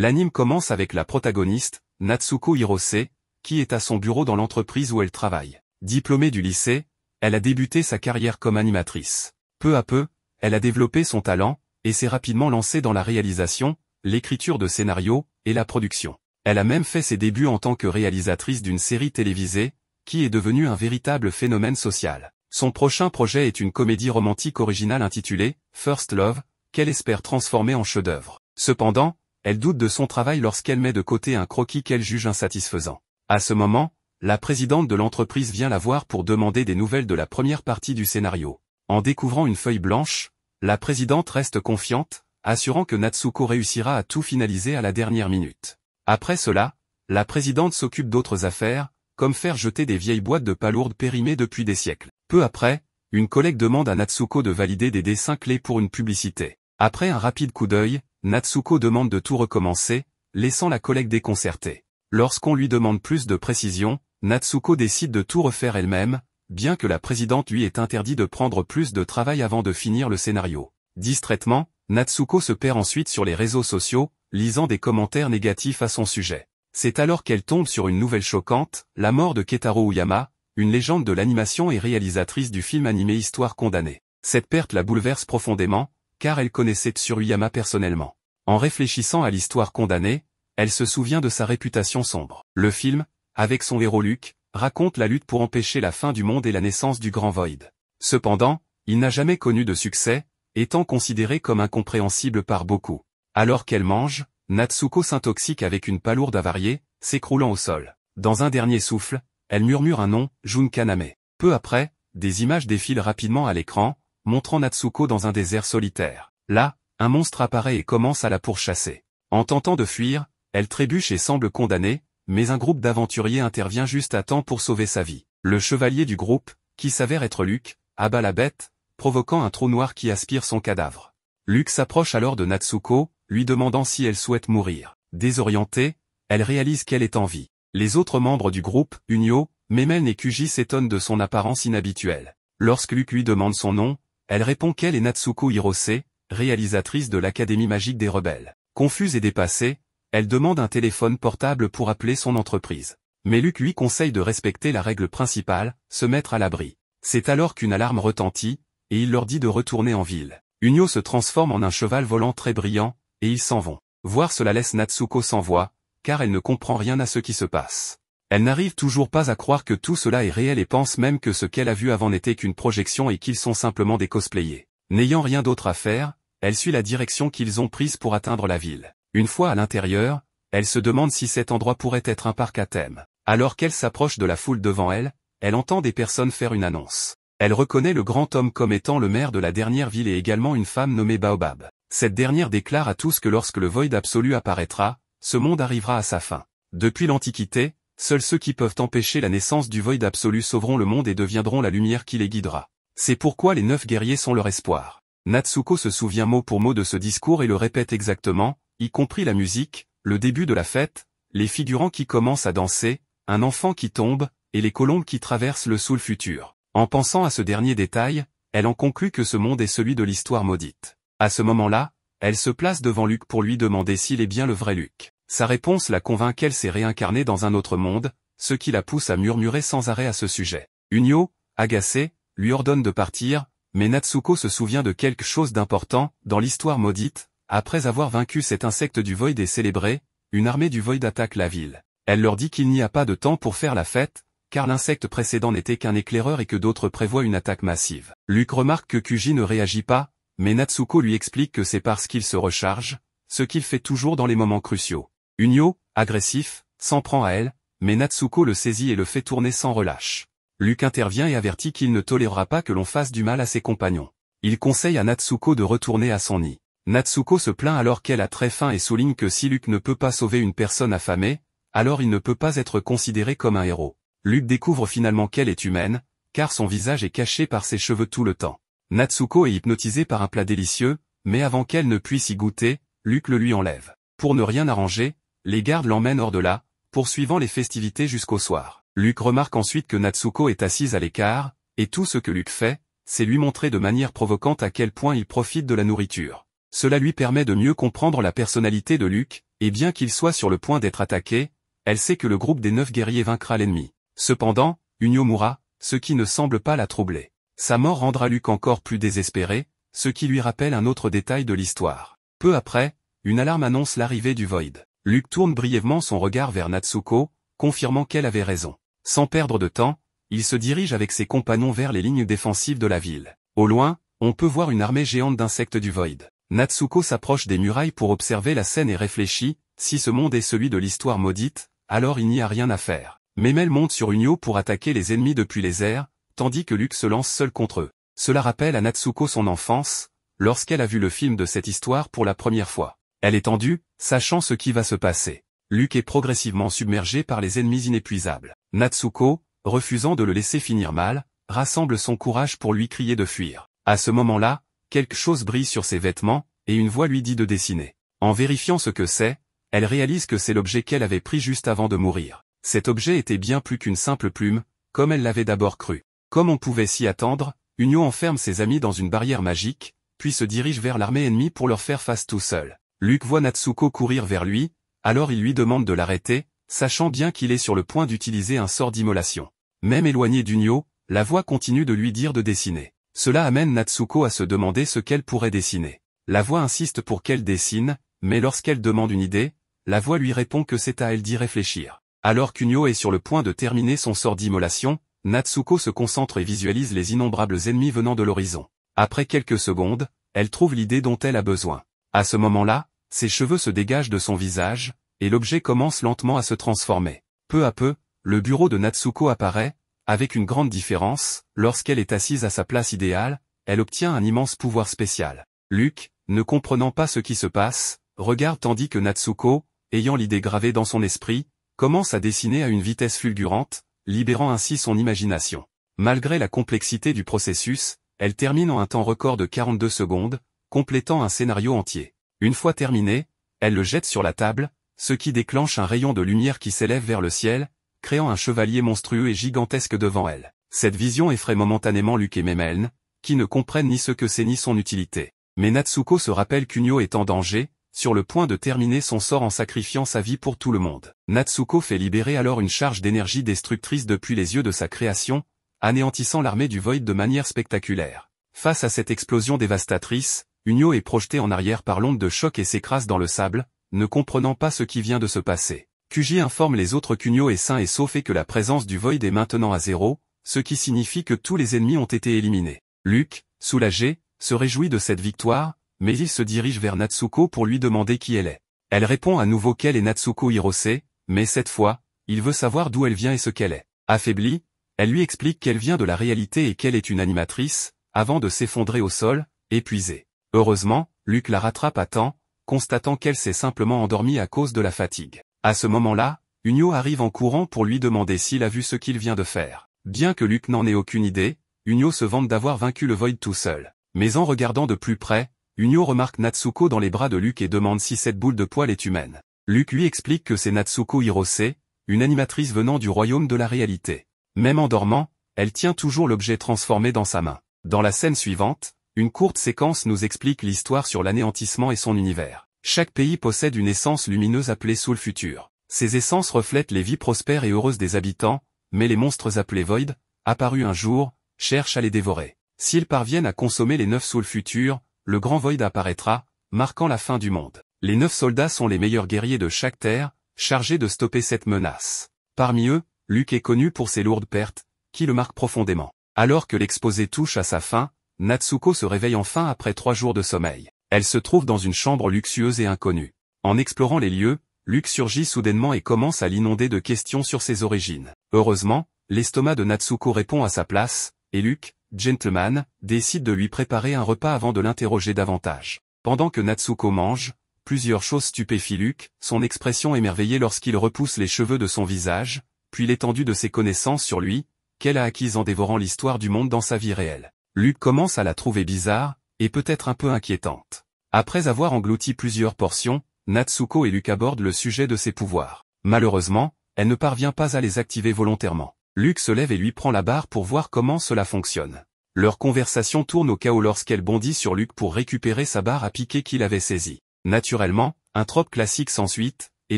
L'anime commence avec la protagoniste, Natsuko Hirose, qui est à son bureau dans l'entreprise où elle travaille. Diplômée du lycée, elle a débuté sa carrière comme animatrice. Peu à peu, elle a développé son talent, et s'est rapidement lancée dans la réalisation, l'écriture de scénarios, et la production. Elle a même fait ses débuts en tant que réalisatrice d'une série télévisée, qui est devenue un véritable phénomène social. Son prochain projet est une comédie romantique originale intitulée « First Love », qu'elle espère transformer en chef-d'œuvre. Cependant, elle doute de son travail lorsqu'elle met de côté un croquis qu'elle juge insatisfaisant. À ce moment, la présidente de l'entreprise vient la voir pour demander des nouvelles de la première partie du scénario. En découvrant une feuille blanche, la présidente reste confiante, assurant que Natsuko réussira à tout finaliser à la dernière minute. Après cela, la présidente s'occupe d'autres affaires, comme faire jeter des vieilles boîtes de palourdes périmées depuis des siècles. Peu après, une collègue demande à Natsuko de valider des dessins clés pour une publicité. Après un rapide coup d'œil, Natsuko demande de tout recommencer, laissant la collègue déconcertée. Lorsqu'on lui demande plus de précision, Natsuko décide de tout refaire elle-même, bien que la présidente lui ait interdit de prendre plus de travail avant de finir le scénario. Distraitement, Natsuko se perd ensuite sur les réseaux sociaux, lisant des commentaires négatifs à son sujet. C'est alors qu'elle tombe sur une nouvelle choquante, la mort de Ketaro Uyama, une légende de l'animation et réalisatrice du film animé Histoire condamnée. Cette perte la bouleverse profondément, car elle connaissait Tsuru Uyama personnellement. En réfléchissant à l'Histoire condamnée, elle se souvient de sa réputation sombre. Le film, avec son héros Luke, raconte la lutte pour empêcher la fin du monde et la naissance du Grand Void. Cependant, il n'a jamais connu de succès, étant considéré comme incompréhensible par beaucoup. Alors qu'elle mange, Natsuko s'intoxique avec une palourde avariée, s'écroulant au sol. Dans un dernier souffle, elle murmure un nom, Jun Kaname. Peu après, des images défilent rapidement à l'écran, montrant Natsuko dans un désert solitaire. Là, un monstre apparaît et commence à la pourchasser. En tentant de fuir, elle trébuche et semble condamnée, mais un groupe d'aventuriers intervient juste à temps pour sauver sa vie. Le chevalier du groupe, qui s'avère être Luke, abat la bête, provoquant un trou noir qui aspire son cadavre. Luke s'approche alors de Natsuko, lui demandant si elle souhaite mourir. Désorientée, elle réalise qu'elle est en vie. Les autres membres du groupe, Unyo, Memel et Kuji s'étonnent de son apparence inhabituelle. Lorsque Luke lui demande son nom, elle répond qu'elle est Natsuko Hirose, réalisatrice de l'Académie magique des rebelles. Confuse et dépassée, elle demande un téléphone portable pour appeler son entreprise. Mais Luke lui conseille de respecter la règle principale, se mettre à l'abri. C'est alors qu'une alarme retentit, et il leur dit de retourner en ville. Unyo se transforme en un cheval volant très brillant, et ils s'en vont. Voir cela laisse Natsuko sans voix, car elle ne comprend rien à ce qui se passe. Elle n'arrive toujours pas à croire que tout cela est réel et pense même que ce qu'elle a vu avant n'était qu'une projection et qu'ils sont simplement des cosplayers. N'ayant rien d'autre à faire, elle suit la direction qu'ils ont prise pour atteindre la ville. Une fois à l'intérieur, elle se demande si cet endroit pourrait être un parc à thème. Alors qu'elle s'approche de la foule devant elle, elle entend des personnes faire une annonce. Elle reconnaît le grand homme comme étant le maire de la dernière ville et également une femme nommée Baobab. Cette dernière déclare à tous que lorsque le Void absolu apparaîtra, ce monde arrivera à sa fin. Depuis l'Antiquité, seuls ceux qui peuvent empêcher la naissance du Void absolu sauveront le monde et deviendront la lumière qui les guidera. C'est pourquoi les 9 guerriers sont leur espoir. Natsuko se souvient mot pour mot de ce discours et le répète exactement, y compris la musique, le début de la fête, les figurants qui commencent à danser, un enfant qui tombe, et les colombes qui traversent le Soul futur. En pensant à ce dernier détail, elle en conclut que ce monde est celui de l'histoire maudite. À ce moment-là, elle se place devant Luke pour lui demander s'il est bien le vrai Luke. Sa réponse la convainc qu'elle s'est réincarnée dans un autre monde, ce qui la pousse à murmurer sans arrêt à ce sujet. Unyo, agacé, lui ordonne de partir, mais Natsuko se souvient de quelque chose d'important, dans l'histoire maudite, après avoir vaincu cet insecte du Void et célébré, une armée du Void attaque la ville. Elle leur dit qu'il n'y a pas de temps pour faire la fête, car l'insecte précédent n'était qu'un éclaireur et que d'autres prévoient une attaque massive. Luke remarque que Kuji ne réagit pas, mais Natsuko lui explique que c'est parce qu'il se recharge, ce qu'il fait toujours dans les moments cruciaux. Unyo, agressif, s'en prend à elle, mais Natsuko le saisit et le fait tourner sans relâche. Luke intervient et avertit qu'il ne tolérera pas que l'on fasse du mal à ses compagnons. Il conseille à Natsuko de retourner à son nid. Natsuko se plaint alors qu'elle a très faim et souligne que si Luke ne peut pas sauver une personne affamée, alors il ne peut pas être considéré comme un héros. Luke découvre finalement qu'elle est humaine, car son visage est caché par ses cheveux tout le temps. Natsuko est hypnotisée par un plat délicieux, mais avant qu'elle ne puisse y goûter, Luke le lui enlève. Pour ne rien arranger, les gardes l'emmènent hors de là, poursuivant les festivités jusqu'au soir. Luke remarque ensuite que Natsuko est assise à l'écart, et tout ce que Luke fait, c'est lui montrer de manière provocante à quel point il profite de la nourriture. Cela lui permet de mieux comprendre la personnalité de Luke, et bien qu'il soit sur le point d'être attaqué, elle sait que le groupe des 9 guerriers vaincra l'ennemi. Cependant, Unyo mourra, ce qui ne semble pas la troubler. Sa mort rendra Luke encore plus désespéré, ce qui lui rappelle un autre détail de l'histoire. Peu après, une alarme annonce l'arrivée du Void. Luke tourne brièvement son regard vers Natsuko, confirmant qu'elle avait raison. Sans perdre de temps, il se dirige avec ses compagnons vers les lignes défensives de la ville. Au loin, on peut voir une armée géante d'insectes du Void. Natsuko s'approche des murailles pour observer la scène et réfléchit, si ce monde est celui de l'histoire maudite, alors il n'y a rien à faire. Memel monte sur Unyo pour attaquer les ennemis depuis les airs, tandis que Luke se lance seul contre eux. Cela rappelle à Natsuko son enfance, lorsqu'elle a vu le film de cette histoire pour la première fois. Elle est tendue, sachant ce qui va se passer. Luke est progressivement submergé par les ennemis inépuisables. Natsuko, refusant de le laisser finir mal, rassemble son courage pour lui crier de fuir. À ce moment-là, quelque chose brille sur ses vêtements, et une voix lui dit de dessiner. En vérifiant ce que c'est, elle réalise que c'est l'objet qu'elle avait pris juste avant de mourir. Cet objet était bien plus qu'une simple plume, comme elle l'avait d'abord cru. Comme on pouvait s'y attendre, Unyo enferme ses amis dans une barrière magique, puis se dirige vers l'armée ennemie pour leur faire face tout seul. Luke voit Natsuko courir vers lui, alors il lui demande de l'arrêter, sachant bien qu'il est sur le point d'utiliser un sort d'immolation. Même éloigné d'Unyo, la voix continue de lui dire de dessiner. Cela amène Natsuko à se demander ce qu'elle pourrait dessiner. La voix insiste pour qu'elle dessine, mais lorsqu'elle demande une idée, la voix lui répond que c'est à elle d'y réfléchir. Alors qu'Unyo est sur le point de terminer son sort d'immolation, Natsuko se concentre et visualise les innombrables ennemis venant de l'horizon. Après quelques secondes, elle trouve l'idée dont elle a besoin. À ce moment-là, ses cheveux se dégagent de son visage, et l'objet commence lentement à se transformer. Peu à peu, le bureau de Natsuko apparaît, avec une grande différence, lorsqu'elle est assise à sa place idéale, elle obtient un immense pouvoir spécial. Luke, ne comprenant pas ce qui se passe, regarde tandis que Natsuko, ayant l'idée gravée dans son esprit, commence à dessiner à une vitesse fulgurante, libérant ainsi son imagination. Malgré la complexité du processus, elle termine en un temps record de 42 secondes, complétant un scénario entier. Une fois terminé, elle le jette sur la table, ce qui déclenche un rayon de lumière qui s'élève vers le ciel, créant un chevalier monstrueux et gigantesque devant elle. Cette vision effraie momentanément Luke et Memel, qui ne comprennent ni ce que c'est ni son utilité. Mais Natsuko se rappelle qu'Unyo est en danger, sur le point de terminer son sort en sacrifiant sa vie pour tout le monde. Natsuko fait libérer alors une charge d'énergie destructrice depuis les yeux de sa création, anéantissant l'armée du Void de manière spectaculaire. Face à cette explosion dévastatrice, Unyo est projeté en arrière par l'onde de choc et s'écrase dans le sable, ne comprenant pas ce qui vient de se passer. Kuji informe les autres qu'Unyo est sain et sauf et que la présence du Void est maintenant à 0, ce qui signifie que tous les ennemis ont été éliminés. Luke, soulagé, se réjouit de cette victoire, mais il se dirige vers Natsuko pour lui demander qui elle est. Elle répond à nouveau qu'elle est Natsuko Hirose, mais cette fois, il veut savoir d'où elle vient et ce qu'elle est. Affaiblie, elle lui explique qu'elle vient de la réalité et qu'elle est une animatrice, avant de s'effondrer au sol, épuisée. Heureusement, Luke la rattrape à temps, constatant qu'elle s'est simplement endormie à cause de la fatigue. À ce moment-là, Unyo arrive en courant pour lui demander s'il a vu ce qu'il vient de faire. Bien que Luke n'en ait aucune idée, Unyo se vante d'avoir vaincu le Void tout seul. Mais en regardant de plus près, Unyo remarque Natsuko dans les bras de Luke et demande si cette boule de poil est humaine. Luke lui explique que c'est Natsuko Hirose, une animatrice venant du royaume de la réalité. Même en dormant, elle tient toujours l'objet transformé dans sa main. Dans la scène suivante, une courte séquence nous explique l'histoire sur l'anéantissement et son univers. Chaque pays possède une essence lumineuse appelée Soul Future. Ces essences reflètent les vies prospères et heureuses des habitants, mais les monstres appelés Void, apparus un jour, cherchent à les dévorer. S'ils parviennent à consommer les 9 Soul Futures, le grand Void apparaîtra, marquant la fin du monde. Les 9 soldats sont les meilleurs guerriers de chaque terre, chargés de stopper cette menace. Parmi eux, Luke est connu pour ses lourdes pertes, qui le marquent profondément. Alors que l'exposé touche à sa fin, Natsuko se réveille enfin après 3 jours de sommeil. Elle se trouve dans une chambre luxueuse et inconnue. En explorant les lieux, Luke surgit soudainement et commence à l'inonder de questions sur ses origines. Heureusement, l'estomac de Natsuko répond à sa place, et Luke, gentleman, décide de lui préparer un repas avant de l'interroger davantage. Pendant que Natsuko mange, plusieurs choses stupéfient Luke, son expression émerveillée lorsqu'il repousse les cheveux de son visage, puis l'étendue de ses connaissances sur lui, qu'elle a acquises en dévorant l'histoire du monde dans sa vie réelle. Luke commence à la trouver bizarre, et peut-être un peu inquiétante. Après avoir englouti plusieurs portions, Natsuko et Luke abordent le sujet de ses pouvoirs. Malheureusement, elle ne parvient pas à les activer volontairement. Luke se lève et lui prend la barre pour voir comment cela fonctionne. Leur conversation tourne au chaos lorsqu'elle bondit sur Luke pour récupérer sa barre à piquer qu'il avait saisie. Naturellement, Un trope classique sans suite, et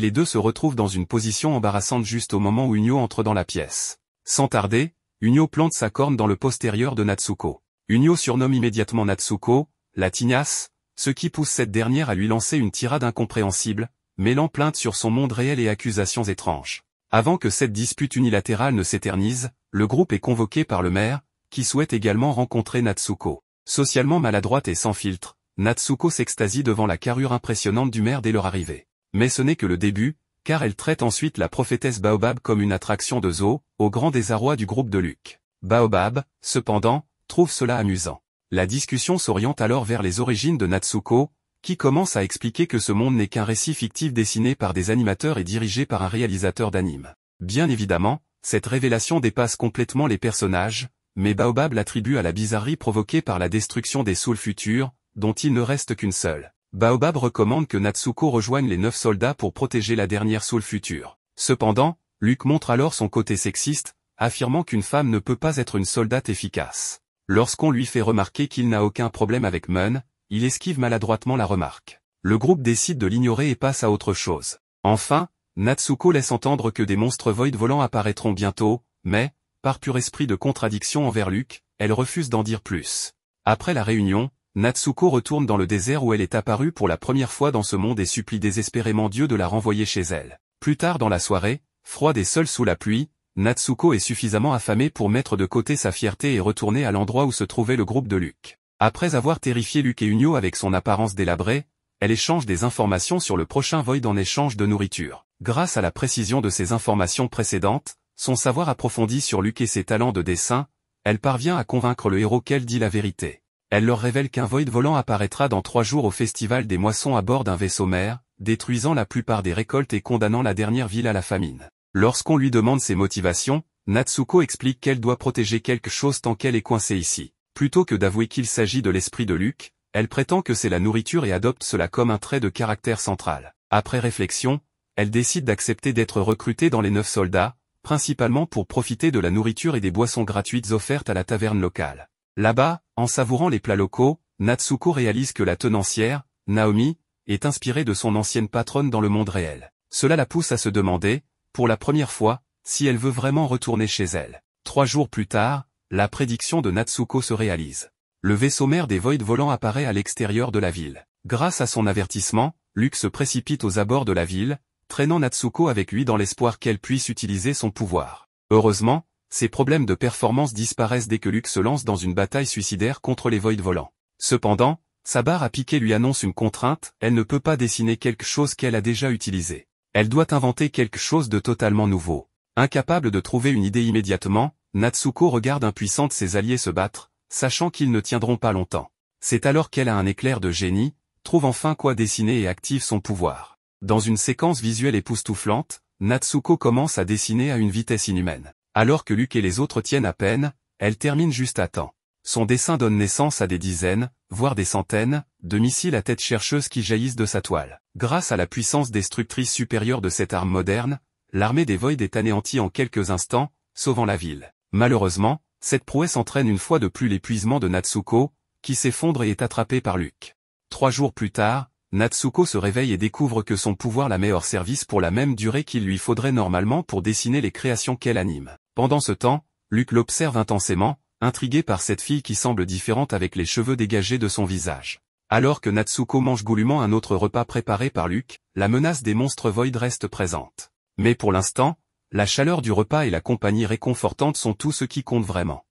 les deux se retrouvent dans une position embarrassante juste au moment où Unyo entre dans la pièce. Sans tarder, Unyo plante sa corne dans le postérieur de Natsuko. Unyo surnomme immédiatement Natsuko, la tignasse, ce qui pousse cette dernière à lui lancer une tirade incompréhensible, mêlant plainte sur son monde réel et accusations étranges. Avant que cette dispute unilatérale ne s'éternise, le groupe est convoqué par le maire, qui souhaite également rencontrer Natsuko. Socialement maladroite et sans filtre, Natsuko s'extasie devant la carrure impressionnante du maire dès leur arrivée. Mais ce n'est que le début, car elle traite ensuite la prophétesse Baobab comme une attraction de zoo, au grand désarroi du groupe de Luke. Baobab, cependant, trouve cela amusant. La discussion s'oriente alors vers les origines de Natsuko, qui commence à expliquer que ce monde n'est qu'un récit fictif dessiné par des animateurs et dirigé par un réalisateur d'anime. Bien évidemment, cette révélation dépasse complètement les personnages, mais Baobab l'attribue à la bizarrerie provoquée par la destruction des Souls futurs, dont il ne reste qu'une seule. Baobab recommande que Natsuko rejoigne les 9 soldats pour protéger la dernière Soul future. Cependant, Luke montre alors son côté sexiste, affirmant qu'une femme ne peut pas être une soldate efficace. Lorsqu'on lui fait remarquer qu'il n'a aucun problème avec Mun, il esquive maladroitement la remarque. Le groupe décide de l'ignorer et passe à autre chose. Enfin, Natsuko laisse entendre que des monstres Void volants apparaîtront bientôt, mais, par pur esprit de contradiction envers Luke, elle refuse d'en dire plus. Après la réunion, Natsuko retourne dans le désert où elle est apparue pour la première fois dans ce monde et supplie désespérément Dieu de la renvoyer chez elle. Plus tard dans la soirée, froide et seule sous la pluie, Natsuko est suffisamment affamée pour mettre de côté sa fierté et retourner à l'endroit où se trouvait le groupe de Luke. Après avoir terrifié Luke et Unyo avec son apparence délabrée, elle échange des informations sur le prochain Void en échange de nourriture. Grâce à la précision de ses informations précédentes, son savoir approfondi sur Luke et ses talents de dessin, elle parvient à convaincre le héros qu'elle dit la vérité. Elle leur révèle qu'un Void volant apparaîtra dans 3 jours au Festival des Moissons à bord d'un vaisseau mer, détruisant la plupart des récoltes et condamnant la dernière ville à la famine. Lorsqu'on lui demande ses motivations, Natsuko explique qu'elle doit protéger quelque chose tant qu'elle est coincée ici. Plutôt que d'avouer qu'il s'agit de l'esprit de Luke, elle prétend que c'est la nourriture et adopte cela comme un trait de caractère central. Après réflexion, elle décide d'accepter d'être recrutée dans les 9 soldats, principalement pour profiter de la nourriture et des boissons gratuites offertes à la taverne locale. Là-bas, en savourant les plats locaux, Natsuko réalise que la tenancière, Naomi, est inspirée de son ancienne patronne dans le monde réel. Cela la pousse à se demander, pour la première fois, si elle veut vraiment retourner chez elle. 3 jours plus tard, la prédiction de Natsuko se réalise. Le vaisseau mère des Void volants apparaît à l'extérieur de la ville. Grâce à son avertissement, Luke se précipite aux abords de la ville, traînant Natsuko avec lui dans l'espoir qu'elle puisse utiliser son pouvoir. Heureusement, ses problèmes de performance disparaissent dès que Luke se lance dans une bataille suicidaire contre les Void volants. Cependant, sa barre à piquer lui annonce une contrainte, elle ne peut pas dessiner quelque chose qu'elle a déjà utilisé. Elle doit inventer quelque chose de totalement nouveau. Incapable de trouver une idée immédiatement, Natsuko regarde impuissante ses alliés se battre, sachant qu'ils ne tiendront pas longtemps. C'est alors qu'elle a un éclair de génie, trouve enfin quoi dessiner et active son pouvoir. Dans une séquence visuelle époustouflante, Natsuko commence à dessiner à une vitesse inhumaine. Alors que Luke et les autres tiennent à peine, elle termine juste à temps. Son dessin donne naissance à des dizaines, voire des centaines, de missiles à tête chercheuse qui jaillissent de sa toile. Grâce à la puissance destructrice supérieure de cette arme moderne, l'armée des Void est anéantie en quelques instants, sauvant la ville. Malheureusement, cette prouesse entraîne une fois de plus l'épuisement de Natsuko, qui s'effondre et est attrapé par Luke. 3 jours plus tard, Natsuko se réveille et découvre que son pouvoir la met hors service pour la même durée qu'il lui faudrait normalement pour dessiner les créations qu'elle anime. Pendant ce temps, Luke l'observe intensément, intrigué par cette fille qui semble différente avec les cheveux dégagés de son visage. Alors que Natsuko mange goulûment un autre repas préparé par Luke, la menace des monstres Void reste présente. Mais pour l'instant, la chaleur du repas et la compagnie réconfortante sont tout ce qui compte vraiment.